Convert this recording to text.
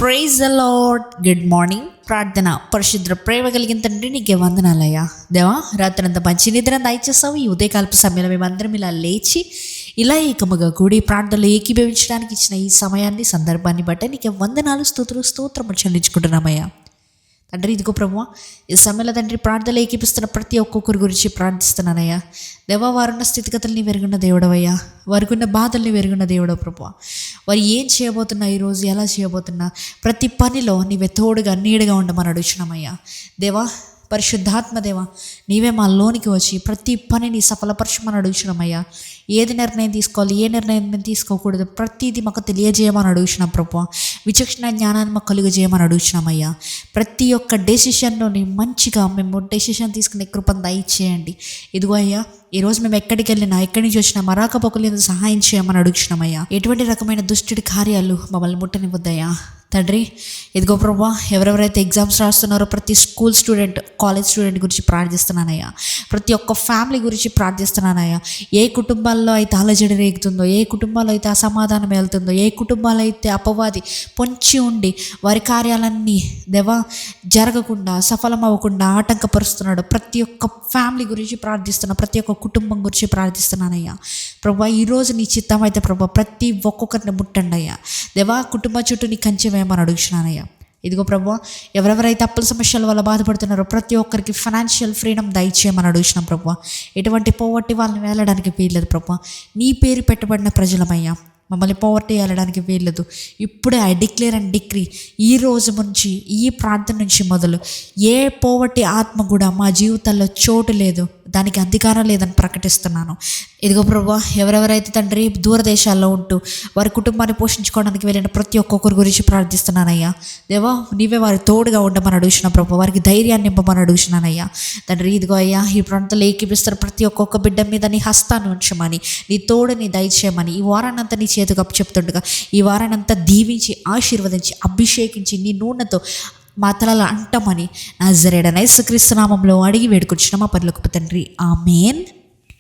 Praise the lord. Good morning. ప్రార్థన. పరిశుద్ర ప్రేమ కలిగిన తండ్రి నీకే వందనాలయ్యా. దేవా, రాత్రంతా మంచి నిద్ర దయచేస్తావు. ఈ ఉదయకాలపు సమయంలో మేమందరం ఇలా లేచి ఇలా ఏకముగా కూడి ప్రార్థనలు ఏకీభవించడానికి ఇచ్చిన ఈ సమయాన్ని సందర్భాన్ని బట్టి నీకే వందనాలు స్తోత్రము చెల్లించుకుంటున్నామయ్యా. తండ్రి, ఇదిగో ప్రభువా, ఈ సమయంలో తండ్రి ప్రార్థనలు ఏకీపిస్తున్న ప్రతి ఒక్కొక్కరి గురించి ప్రార్థిస్తున్నానయ్యా. దేవా, వారున్న స్థితిగతుల్ని వెరుగున్న దేవుడవయ్యా, వారికి ఉన్న బాధల్ని వెరుగున్న దేవుడవు ప్రభువా. వారు ఏం చేయబోతున్నా, ఈరోజు ఎలా చేయబోతున్నా, ప్రతి పనిలో నీవే తోడుగా నీడగా ఉండమని అడుగుచున్నామయ్యా. దేవా, పరిశుద్ధాత్మ దేవా, నీవే మా లోనికి వచ్చి ప్రతి పనిని సఫలపరచమని అడుగుచున్నామయ్యా. ఏది నిర్ణయం తీసుకోవాలి, ఏ నిర్ణయం మేము తీసుకోకూడదు, ప్రతిదీ మాకు తెలియజేయమని అడుగుచున్నాం ప్రభువా. విచక్షణ జ్ఞానాన్ని మాకు కలుగజేయమని అడుగుచున్నామయ్యా. ప్రతి ఒక్క డెసిషన్లోని మంచిగా మేము డెసిషన్ తీసుకునే కృపను దయచేయండి. ఇదిగో అయ్యా, ఈరోజు మేము ఎక్కడికి వెళ్ళినా, ఎక్కడి నుంచి వచ్చినా మరాకపోకలేదు సహాయం చేయమని అడుగుచున్నామయ్యా. ఎటువంటి రకమైన దుష్టుడి కార్యాలు మమ్మల్ని ముట్టనివ్వద్దయ్యా. తండ్రి, ఇదిగో ప్రభువా, ఎవరెవరైతే ఎగ్జామ్స్ రాస్తున్నారో ప్రతి స్కూల్ స్టూడెంట్, కాలేజ్ స్టూడెంట్ గురించి ప్రార్థిస్తున్నానయ్యా. ప్రతి ఒక్క ఫ్యామిలీ గురించి ప్రార్థిస్తున్నానయ్యా. ఏ కుటుంబాల్లో అయితే అలజడి రేగుతుందో, ఏ కుటుంబాల్లో అయితే అసమాధానం వెళ్తుందో, ఏ కుటుంబాల్లో అయితే అపవాది పొంచి ఉండి వారి కార్యాలన్నీ దేవా జరగకుండా, సఫలం అవ్వకుండా ఆటంకపరుస్తున్నాడు, ప్రతి ఒక్క ఫ్యామిలీ గురించి ప్రార్థిస్తున్నా, ప్రతి ఒక్క కుటుంబం గురించి ప్రార్థిస్తున్నానయ్యా. ప్రభువా, ఈరోజు నీ చిత్తం అయితే ప్రభువా ప్రతి ఒక్కొక్కరిని ముట్టండి అయ్యా. దేవా, కుటుంబ చుట్టూ నీ కంచె వేయమని అడుగుచున్నానయ్యా. ఇదిగో ప్రభువా, ఎవరెవరైతే అప్పుల సమస్యల వల్ల బాధపడుతున్నారో ప్రతి ఒక్కరికి ఫైనాన్షియల్ ఫ్రీడమ్ దయచేయమని అడుగుచున్నాం ప్రభువా. ఎటువంటి పోగొట్టి వాళ్ళని వేలడానికి వీల్లేదు ప్రభువా. నీ పేరు పెట్టబడిన ప్రజలమయ్యా, మమ్మల్ని పోవర్టీ వెళ్ళడానికి వీల్లేదు. ఇప్పుడే ఐ డిక్లేర్ అండ్ డిక్రీ, ఈ రోజు నుంచి, ఈ ప్రార్థన నుంచి మొదలు ఏ పోవర్టీ ఆత్మ కూడా మా జీవితాల్లో చోటు లేదు, దానికి అధికారం లేదని ప్రకటిస్తున్నాను. ఇదిగో ప్రభువా, ఎవరెవరైతే తండ్రి దూరదేశాల్లో ఉంటూ వారి కుటుంబాన్ని పోషించుకోవడానికి వెళ్ళిన ప్రతి ఒక్కొక్కరి గురించి ప్రార్థిస్తున్నానయ్యా. దేవా, నీవే వారి తోడుగా ఉండమని అడుగుతున్నా ప్రభు, వారికి ధైర్యాన్ని నింపమని అడుగుతున్నానయ్యా. తండ్రి, ఇదిగో అయ్యా, ఈ ప్రాంతంలో ఏకీపిస్తారు ప్రతి ఒక్కొక్క బిడ్డ మీద నీ హస్తాన్ని ఉంచమని, నీ తోడుని దయచేయమని, ఈ వారాన్నంతా నీ చేతికి అప్పచెప్తుండగా ఈ వారాన్నంతా దీవించి, ఆశీర్వదించి, అభిషేకించి, నీ నూనెతో మా తలలో అంటమని నజరేయుడైన యేసుక్రీస్తు నామములో అడిగి వేడుకొచ్చున్నాం మా పరలోకపు తండ్రి. ఆమేన్.